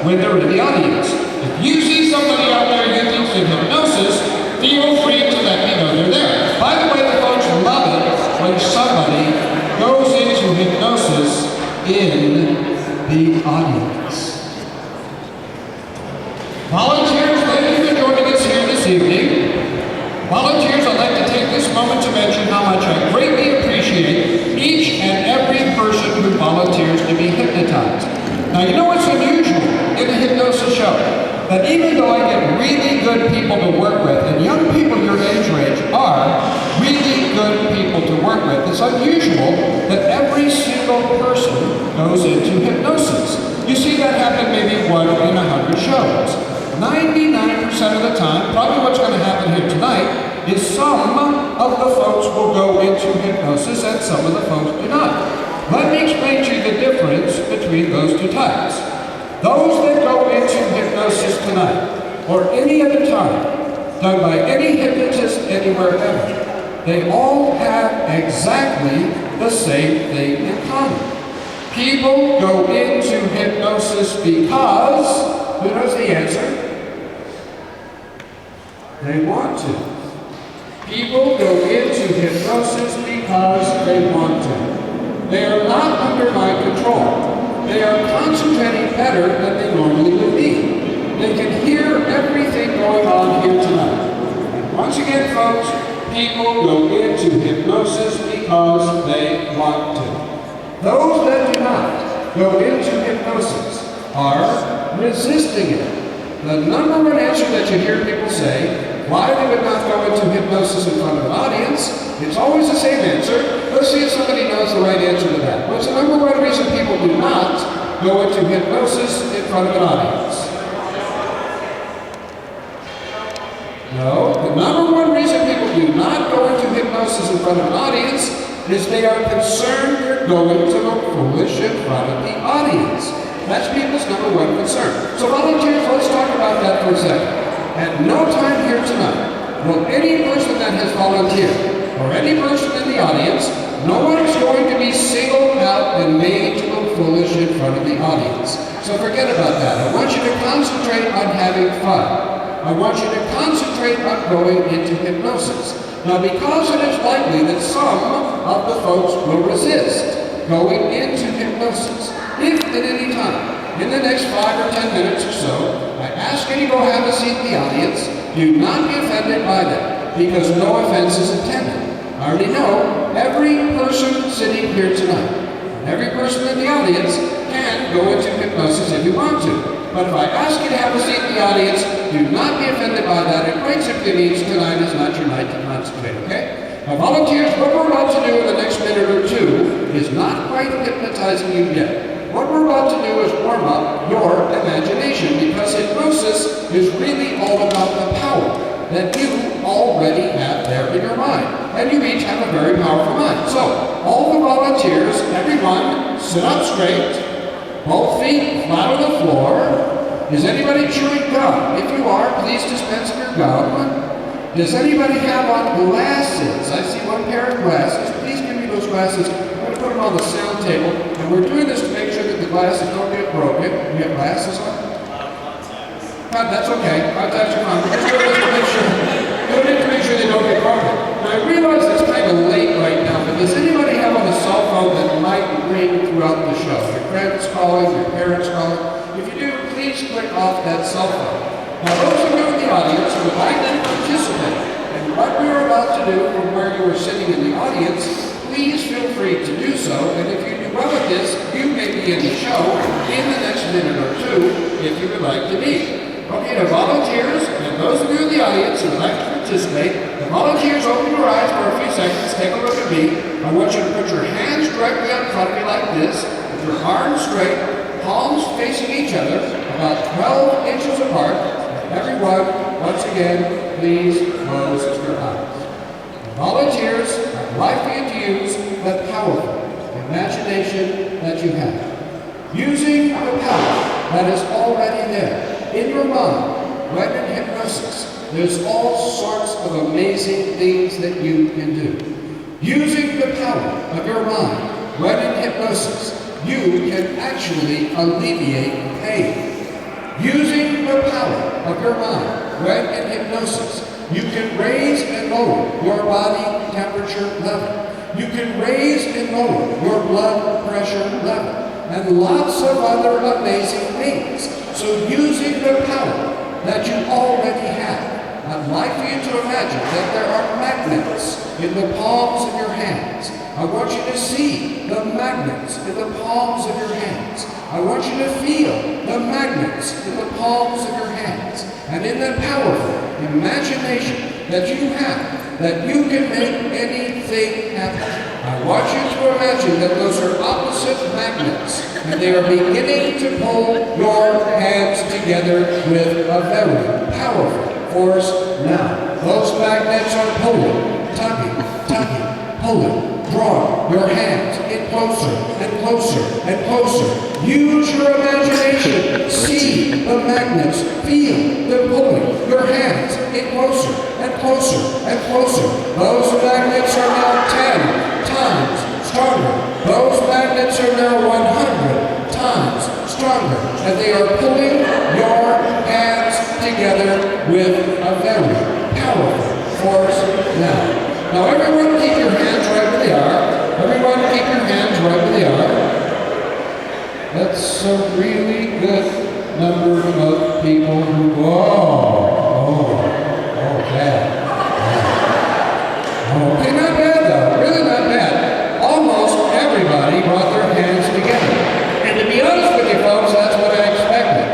when they're in the audience. If you see somebody out there who thinks in hypnosis, feel free to let me know they're there. By the way, the folks love it when somebody goes into hypnosis in the audience. Volunteers, thank you for joining us here this evening. Volunteers, I'd like to take this moment to mention how much I greatly appreciate each and every person who volunteers to be hypnotized. Now, you know what's unusual in a hypnosis show? That even though I get really good people to work with, and young people your age range are really good people to work with, it's unusual that every single person goes into hypnosis. You see that happen maybe 1 in 100 shows. 99% of the time, probably what's going to happen here tonight, is some of the folks will go into hypnosis and some of the folks do not. Let me explain to you the difference between those two types. Those that go into hypnosis tonight, or any other time, done by any hypnotist anywhere ever, they all have exactly the same thing in common. People go into hypnosis because, who knows the answer? They want to. People go into hypnosis because they want to. They are not under my control. They are concentrating better than they normally would be. They can hear everything going on here tonight. And once again, folks, people go into hypnosis because they want to. Those that do not go into hypnosis are resisting it. The number one answer that you hear people say, why they would not go into hypnosis in front of an audience, it's always the same answer. Let's see if somebody knows the right answer to that. What's the number one reason people do not go into hypnosis in front of an audience? No, the number one reason people do not go into hypnosis in front of an audience is they are concerned they're going to look foolish in front of the audience. That's people's number one concern. So volunteers, let's talk about that for a second. At no time here tonight will any person that has volunteered, or any person in the audience, no one is going to be singled out and made to look foolish in front of the audience. So forget about that. I want you to concentrate on having fun. I want you to concentrate on going into hypnosis. Now, because it is likely that some of the folks will resist going into hypnosis, if at any time, in the next 5 or 10 minutes or so, I ask you to go have a seat in the audience, do not be offended by that, because no offense is intended. I already know every person sitting here tonight, and every person in the audience can go into hypnosis if you want to. But if I ask you to have a seat in the audience, do not be offended by that. It quite simply means tonight is not your night to concentrate, okay? Now volunteers, what we're about to do in the next minute or two is not quite hypnotizing you yet. What we're about to do is warm up your imagination, because hypnosis is really all about the power that you already have there in your mind. And you each have a very powerful mind. So, all the volunteers, everyone, sit up straight, both feet flat on the floor. Is anybody chewing gum? If you are, please dispense of your gum. Does anybody have on glasses? I see one pair of glasses. Please give me those glasses. I'm going to put them on the sound table. And we're doing this to make sure that the glasses don't get broken. You have glasses on? God, that's okay. Contacts are fine. We're just doing this to make sure. We need to make sure they don't get broken. Now, I realize it's kind of late right now, but does anybody have on a cell phone that might ring throughout the show? Your friends calling, your parents calling? If you do, please click off that cell phone. Now, those of you in the audience who would like to participate in what we are about to do from where you are sitting in the audience, please feel free to do so. And if you do well at this, you may be in the show in the next minute or two if you would like to be. Okay, the volunteers, and those of you in the audience who would like to participate, the volunteers, open your eyes for a few seconds, take a look at me. I want you to put your hands directly up in front of you like this, with your arms straight, palms facing each other, about 12 inches apart. Everyone, once again, please close your eyes. The volunteers, I'd like for you to use the powerful imagination that you have. Using the power that is already there in your mind, when in hypnosis, there's all sorts of amazing things that you can do. Using the power of your mind, when in hypnosis, you can actually alleviate pain. Using the power of your mind, when in hypnosis, you can raise and lower your body temperature level. You can raise and lower your blood pressure level, and lots of other amazing things. So using the power that you already have, I'd like for you to imagine that there are magnets in the palms of your hands. I want you to see the magnets in the palms of your hands. I want you to feel the magnets in the palms of your hands. And in that powerful imagination that you have, that you can make anything happen. I want you to imagine that those are opposite magnets, and they are beginning to pull your hands together with a very powerful force now. Those magnets are pulling, tugging, pulling, drawing your hands in closer and closer and closer. Use your imagination. See the magnets. Feel them pulling your hands in closer and closer and closer. Those magnets are now 10 times stronger. Those magnets are now 100 times stronger. And they are pulling your hands together with a very powerful force now. Now everyone keep your hands right where they are. Everyone keep your hands right where they are. That's a really good number of people who, bad. Okay, not bad though, really not bad. Almost everybody brought their hands together. And to be honest with you folks, that's what I expected.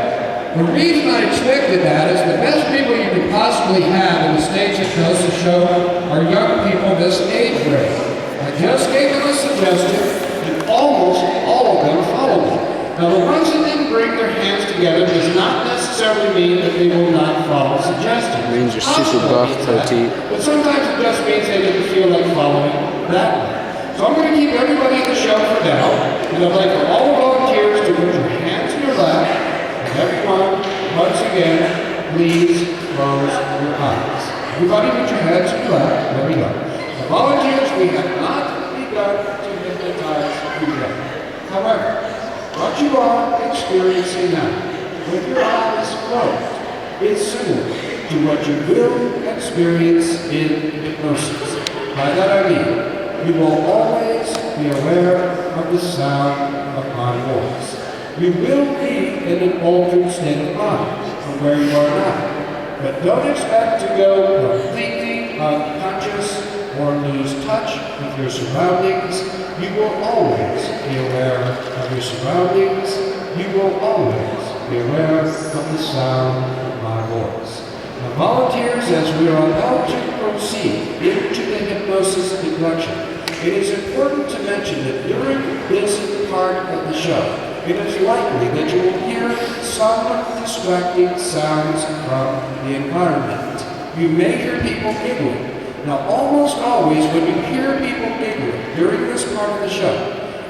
The reason I expected that is the best people you could possibly have in the stage hypnosis show are young people this age grade. I just gave them a suggestion, and almost all of them followed me. Now, the ones that didn't bring their hands together does not necessarily mean that they will not follow suggestions. It means you're super buff, petite. But sometimes it just means they didn't feel like following that way. So I'm going to keep everybody in the show for now, and I'd like for all the volunteers to put your hands in your lap, and everyone, once again, please close your eyes. Everybody put your hands in your lap. There we go. The volunteers, we have not begun to hypnotize you yet. However, what you are experiencing now, with your eyes closed, is similar to what you will experience in hypnosis. By that I mean, you will always be aware of the sound of my voice. You will be in an altered state of mind from where you are now. But don't expect to go completely unconscious or lose touch with your surroundings. You will always be aware of your surroundings. You will always be aware of the sound of my voice. Now, volunteers, as we are about to proceed into the hypnosis induction, it is important to mention that during this part of the show, it is likely that you will hear some distracting sounds from the environment. You may hear people giggling. Now, almost always when you hear people giggling during this part of the show,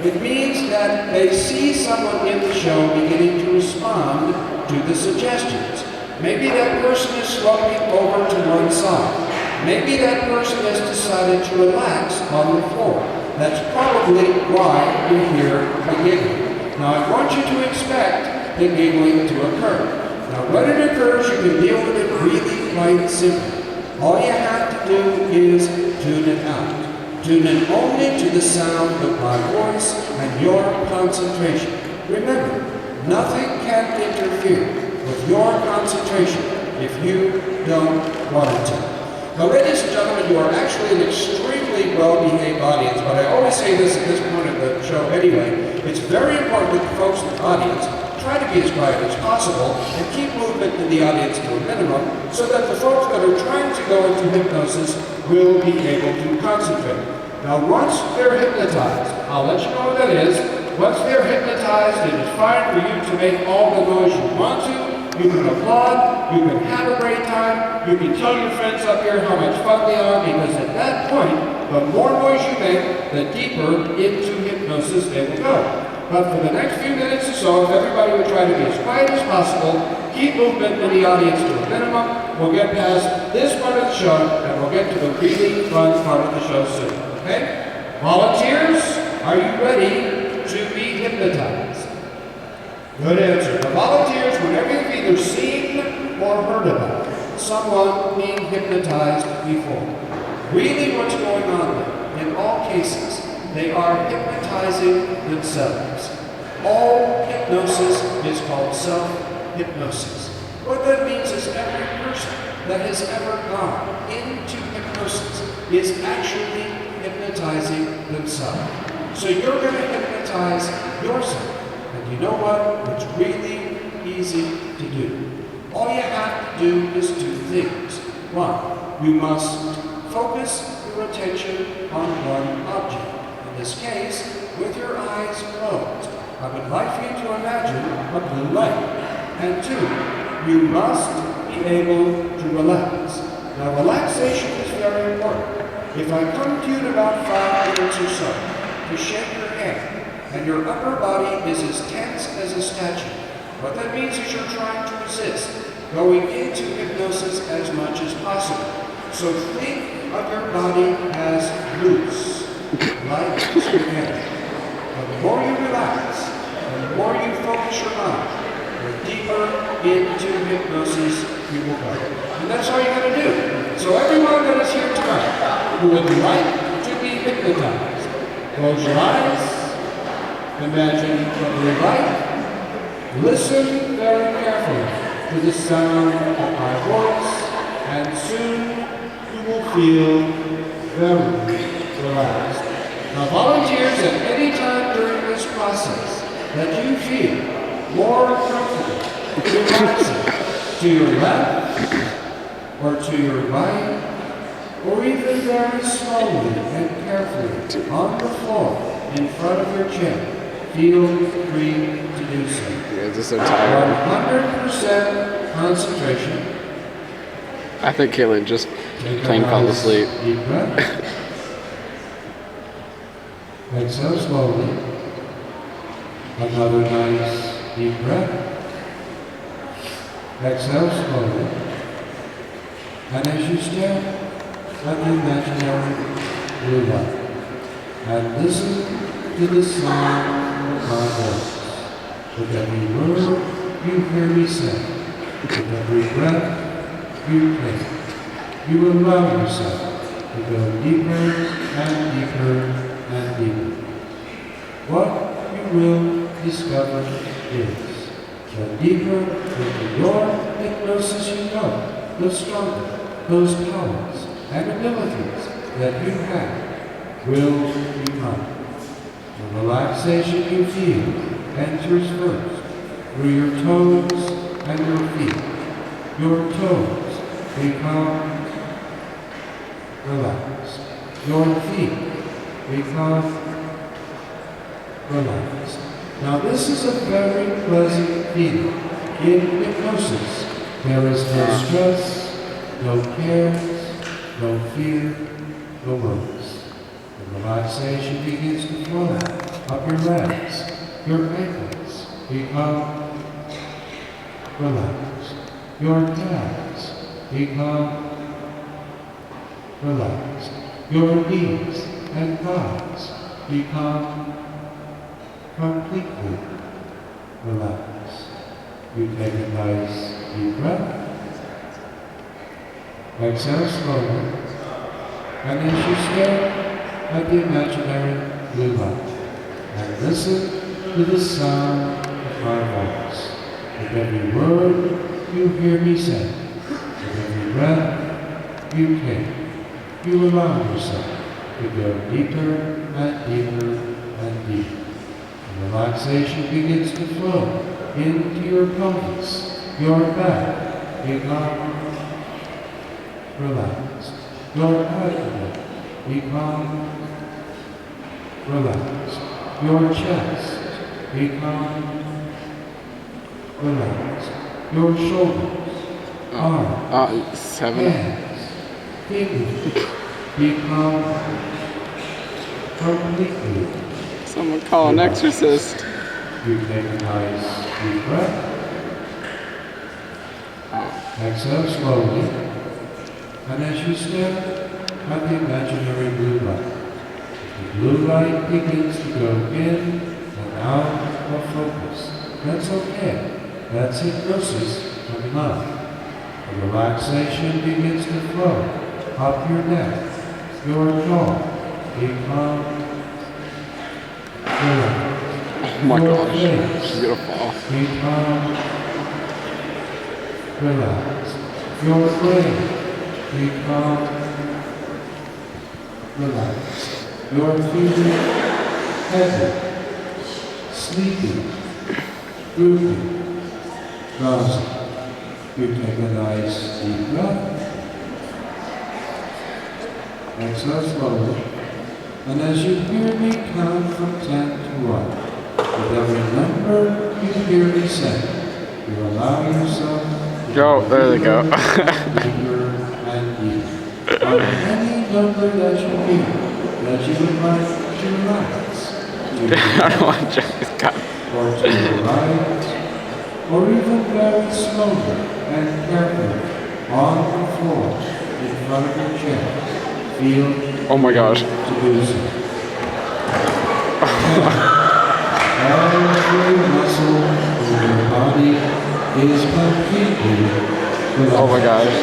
it means that they see someone in the show beginning to respond to the suggestions. Maybe that person is slumping over to one side. Maybe that person has decided to relax on the floor. That's probably why you hear the giggling. Now, I want you to expect the giggling to occur. Now, when it occurs, you can deal with it really quite simply. All you have to do is tune it out. Tune in only to the sound of my voice and your concentration. Remember, nothing can interfere with your concentration if you don't want it to. Now, ladies and gentlemen, you are actually an extremely well-behaved audience, but I always say this at this point of the show anyway. It's very important that the folks in the audience try to be as quiet as possible and keep movement in the audience to a minimum so that the folks that are trying to go into hypnosis will be able to concentrate. Now, once they're hypnotized, I'll let you know what that is. Once they're hypnotized, it is fine for you to make all the noise you want to. You can applaud, you can have a great time, you can tell your friends up here how much fun they are, because at that point, the more noise you make, the deeper into hypnosis they will go. But for the next few minutes or so, if everybody would try to be as quiet as possible, keep movement in the audience to a minimum, we'll get past this part of the show, and we'll get to the really fun part of the show soon, okay? Volunteers, are you ready to be hypnotized? Good answer. Now, volunteers, whenever you've either seen or heard about someone being hypnotized before, really what's going on there, in all cases, they are hypnotizing themselves. All hypnosis is called self-hypnosis. What that means is every person that has ever gone into hypnosis is actually hypnotizing themselves. So you're going to hypnotize yourself. And you know what? It's really easy to do. All you have to do is two things. One, you must focus your attention on one object. In this case, with your eyes closed. I would like for you to imagine a blue light. And two, you must be able to relax. Now, relaxation is very important. If I come to you in about 5 minutes or so to shake your hand, and your upper body is as tense as a statue, what that means is you're trying to resist going into hypnosis as much as possible. So think of your body as loose, like spaghetti. And the more you relax, and the more you focus your mind, the deeper into hypnosis you will go. And that's all you got to do. So everyone that is here tonight who would like to be hypnotized, close your eyes, imagine what you like, listen very carefully to the sound of my voice, and soon you will feel very relaxed. Now, volunteers, at any time during this process that you feel more comfortable relaxing to your left or to your right, or even very slowly and carefully on the floor in front of your chair, feel free to do so. You guys are so tired. 100% concentration. I think Caitlin just plain fell asleep. Deep breath. Exhale slowly. Another nice deep breath. Exhale slowly. And as you stare at the imaginary blue light, and listen to the sound of my voice, with every word you hear me say, with every breath you take, you allow yourself to go deeper and deeper and deeper. What you will discover is the deeper into your hypnosis you go, the stronger those powers and abilities that you have will become. The relaxation you feel enters first through your toes and your feet. Your toes become relaxed. Your feet become relaxed. Now, this is a very pleasant feeling. In hypnosis, there is no stress, no cares, no fear, no worries. The relaxation begins to flow up your legs. Your ankles become relaxed. Your calves become relaxed. Your knees and thighs become completely relaxed. You take a nice deep breath. Exhale slowly. And as you stare at the imaginary blue light, and listen to the sound of my voice, with every word you hear me say, with every breath you take, you allow yourself to go deeper and deeper and deeper. And relaxation begins to flow into your pelvis, your back becomes relaxed. Your abdomen becomes relaxed. Your chest becomes relaxed. Your shoulders, arms, 7. hands, fingers become completely. Someone call an exorcist. You take a nice deep breath. Exhale slowly. And as you stare at the imaginary blue light, the blue light begins to go in and out of focus. That's okay. That's hypnosis from love. The relaxation begins to flow up your neck, your jaw. Become relaxed. Oh my Your gosh. face She's gonna fall. become relaxed. Your brain become relaxed. You're feeling heavy, sleepy, droopy, drowsy. You take a nice deep breath. Exhale slowly. And as you hear me count from 10 to 1, with every number you hear me say, you allow yourself to Go, there they go. deeper and deeper. On any number that you hear, that you would like to relax, I don't want to check this guy. or to the right, or even very slowly and carefully on the floor in front of your chair. Feel Oh my gosh. to do so. Every muscle in your body is completely relaxed. Oh my gosh.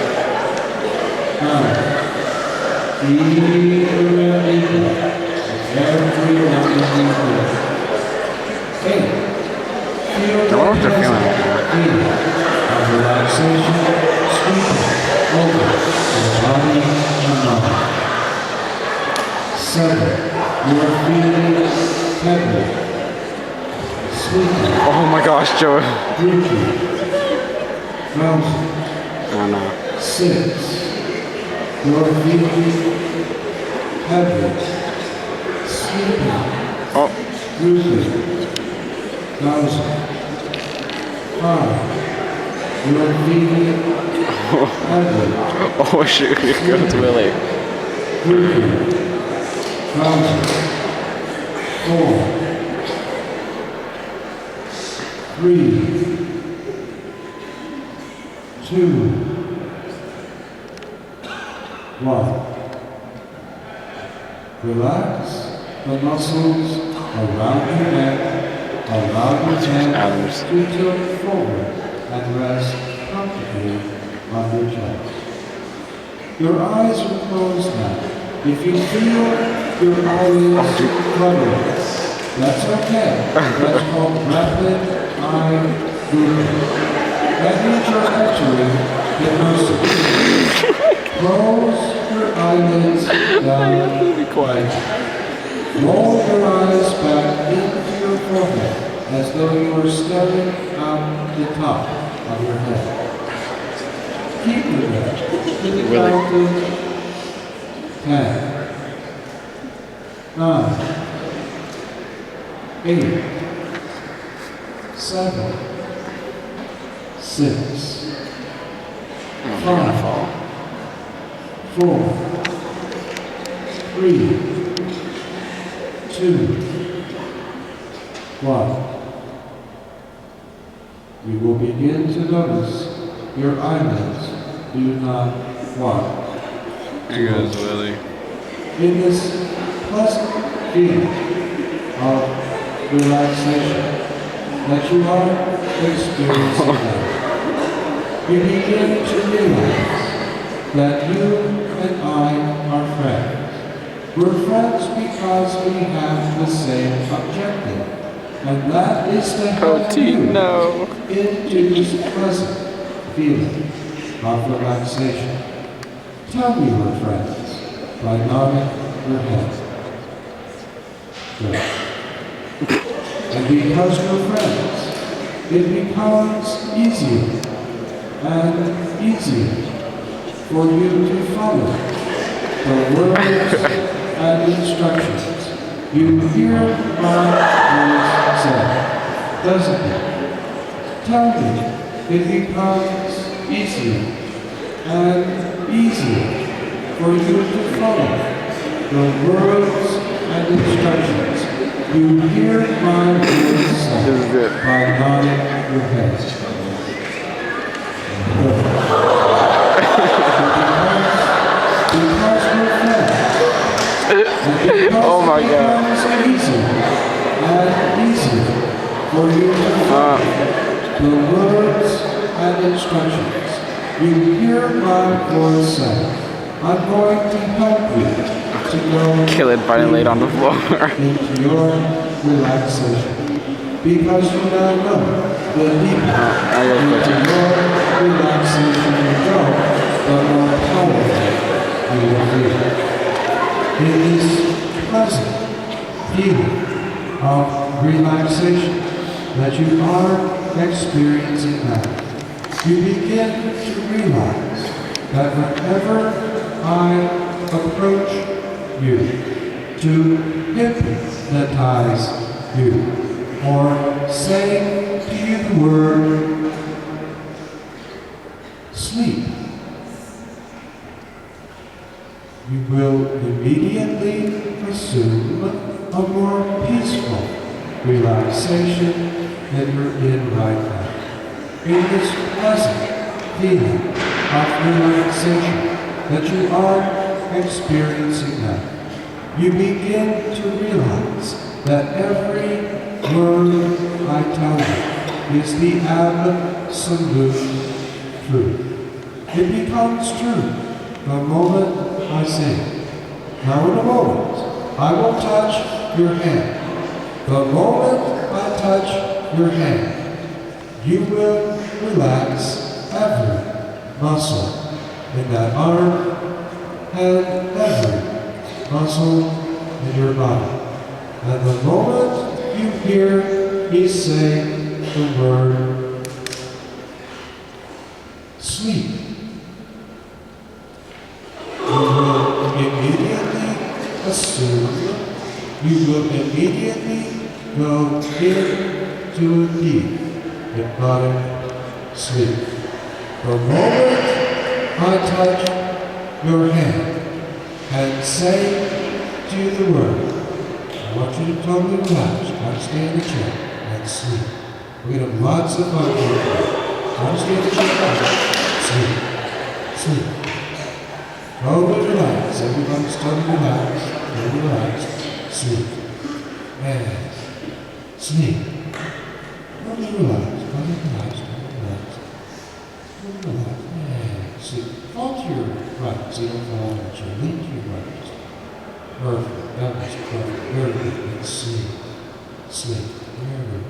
Now, feel every number you feel. 8. Feel I wonder what they're feeling. feeling of relaxation sweeping over your body and mind. 7. You are feeling heavy, sleepy, Oh my gosh, Joe. droopy, drowsy. Oh no. 6. You are feeling heavy, sleepy, Oh, droopy, drowsy. 5. You are feeling heavy, oh shoot, here goes Willie. droopy, drowsy. 4. 3. 2. 1. Relax the muscles around your neck, allow your head Adams. to tilt forward and rest comfortably on your chest. Your eyes are closed now. If you feel your eyelids fluttering, that's okay. That's called rapid eye movement. That means you're entering hypnosis. Close your eyelids down. Be quiet. Roll your eyes back into your forehead as though you were staring out the top of your head. Keep it there to the count of 10, 9, 8, 7, 6, Oh, they're gonna 5, fall. 4, 3, 2, 1. You will begin to notice your eyelids do not fly. Here goes Willie. In this pleasant feeling of relaxation that you are experiencing now, you begin to realize that you and I are friends. We're friends because we have the same objective, and that is to help you no. into this pleasant feeling of relaxation. Tell me we're friends by nodding your head. Good. And because we're friends, it becomes easier and easier for you to follow the words and instructions you hear my voice say, doesn't it? Tell me, it becomes easier and easier for you to follow the words and instructions you hear my voice say This is good. by nodding your head. Because we're friends. Oh my God. It's easier and easier for you to follow the words and instructions. You hear my voice say, I'm going to help you to go Caleb finally laid on the floor. into your relaxation. Because you now know the deeper into your relaxation you go, the more powerful you will be. It is pleasant feeling of relaxation that you are experiencing now. You begin to realize that whenever I approach you to hypnotize you or say to you the word sleep, you will immediately assume a more peaceful relaxation than you're in right now. In this pleasant feeling of relaxation that you are experiencing now, you begin to realize that every word I tell you is the absolute truth. It becomes true the moment I say it. Now in a moment, I will touch your hand. The moment I touch your hand, you will relax every muscle in that arm and every muscle in your body. And the moment you hear me say the word sleep, you will immediately assume, you will immediately go into a deep hypnotic sleep. The moment I touch your hand and say to you the word, I want you to totally relax. Try to stay in the chair and sleep. We're going to have lots of fun here. Try to stay in the chair. Sleep. Sleep. Totally relax. Everybody's totally relaxed. Totally relaxed. Sleep. And sleep. Totally relax. Totally relax. Totally relax. Totally relax. And sleep. Fall to your right. So you don't fall on your chair. Lean to your right. Perfect. That was perfect. Very good. And sleep. Sleep. Very good.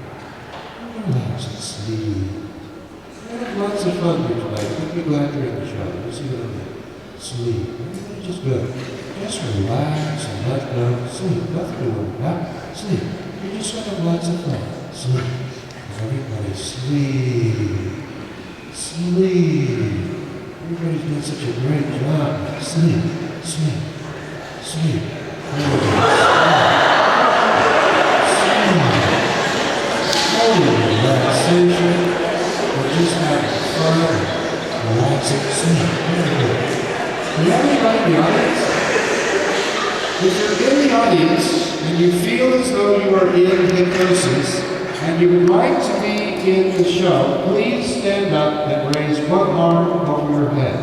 Relax and sleep. We have lots of fun here tonight. You'll be glad you're in the show. You'll see what I mean. Sleep. Everything's just good. Just relax and let go. Sleep. Nothing to worry about. Sleep. You're just going to have lots of fun. Sleep. Everybody sleep. Sleep. Everybody's doing such a great job. Sleep. Sleep. Sleep. Relaxation. We're just having fun. Relaxing. Sleep. Very good. Do you have anybody in the audience? If you're in the audience and you feel as though you are in hypnosis and you would like to be in the show, please stand up and raise one arm over your head.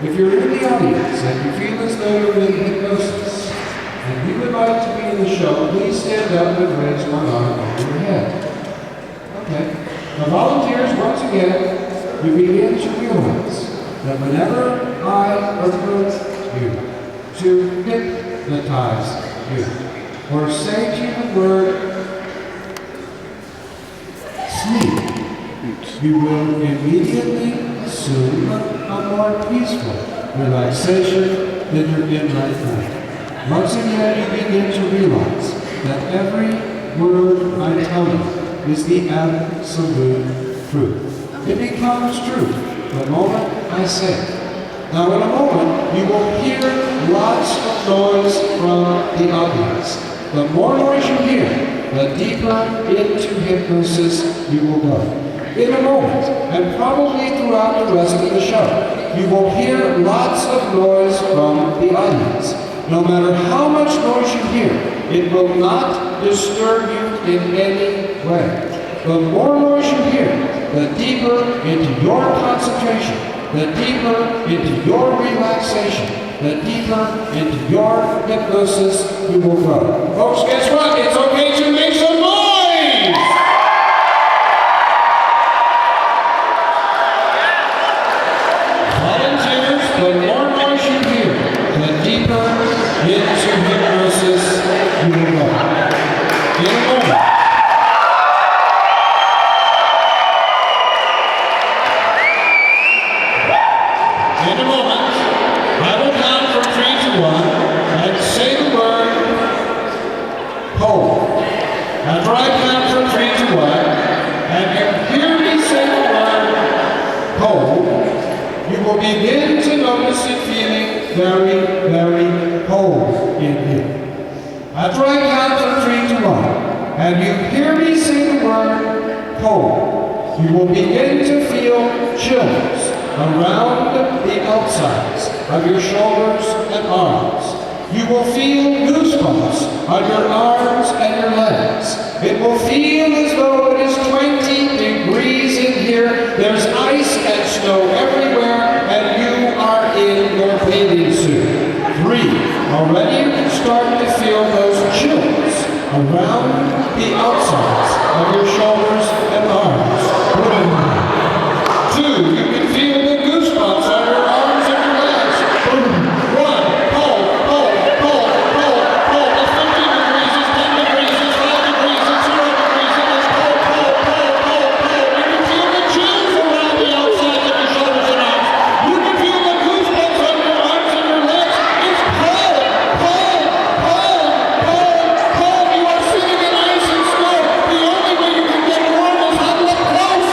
If you're in the audience and you feel as though you're in hypnosis and you would like to be in the show, please stand up and raise one arm over your head. Okay. Now volunteers, once again, you begin to realize that whenever I approach you to hypnotize you or say to you the word sleep, you will immediately assume a more peaceful relaxation than you're in right now. Once again, you begin to realize that every word I tell you is the absolute truth. It becomes true the moment I say it. Now in a moment, you will hear lots of noise from the audience. The more noise you hear, the deeper into hypnosis you will go. In a moment, and probably throughout the rest of the show, you will hear lots of noise from the audience. No matter how much noise you hear, it will not disturb you in any way. The more noise you hear, the deeper into your concentration, the deeper into your relaxation, the deeper into your hypnosis you will go. Folks, guess what? It's okay to make some noise! very, very cold in here. After I count from 3 to 1, and you hear me say the word cold, you will begin to feel chills around the outsides of your shoulders and arms. You will feel goosebumps on your arms and your legs. It will feel as though it is 20 degrees in here. There's ice and snow everywhere, and you are in your bathing suit. 3. Already you can start to feel those chills around the outsides of your shoulders and arms. 2. You can feel the goosebumps on your arms and your legs. 1. Cold, cold, cold, cold, cold. It's 15 degrees, it's 10 degrees, it's 5 degrees, it's 0 degrees, and it's cold, cold, cold, cold, cold. You can feel the chills around the outsides of your shoulders and arms. You can feel the goosebumps on your arms and your legs. It's cold, cold, cold, cold, cold. You are sitting in ice and snow. The only way you can get warm is huddle up close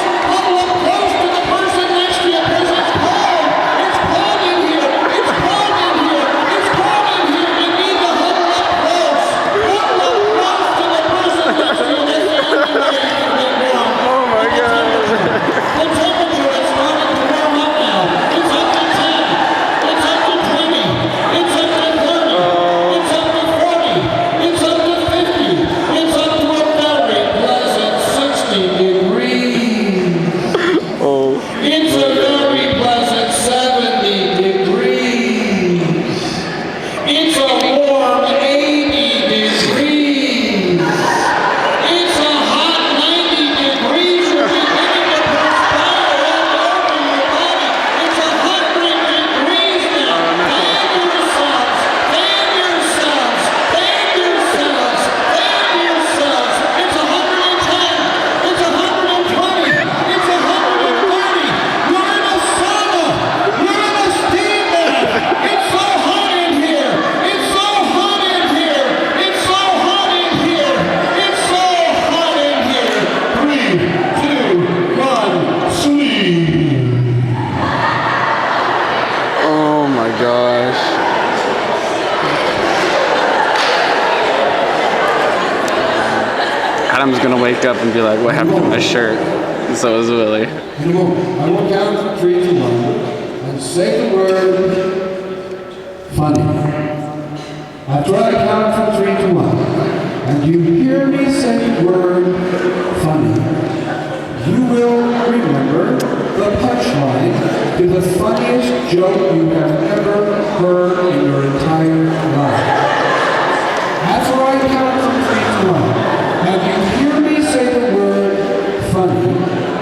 to the person next to you, because it's cold. It's cold in here. It's cold in here. It's cold in here. You need to huddle up close. Huddle up close to the person next to you. That's the only way you can get warm. Oh my God. The temperature is starting to warm up now. It's up to 10. It's up to 20. It's up to 30. It's up to 40. It's up to 50. It's up to a very pleasant 60 degrees. Oh. It's a very pleasant 70 degrees. It's a warm 80 degrees. It's a hot 90 degrees. You're beginning to perspire all over your body. It's 100 degrees now. Fan yourselves. Fan yourselves. Fan yourselves. Fan yourselves. It's 110. It's 120. It's 130. You're in a sauna. You're in a steam bath. It's so hot in here. It's so hot in here. It's so hot in here. It's so hot in here. 3, 2, 1, sleep. Oh my gosh. Adam's gonna wake up and be like, what happened to my shirt? And so is Willie. In a moment, I will count from 3 to 1 and say the word funny. After I count from 3 to 1, and you hear me say the word funny, you will remember the punchline to the funniest joke you have ever heard in your entire life. After I count from 3 to 1, and you hear me say the word funny,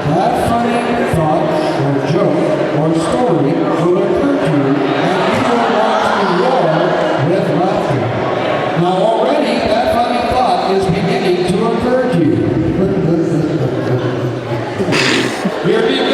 that funny thought or joke or story will occur to you, and you will want to roar with laughter. Now already that funny thought is beginning to occur to you. You're beginning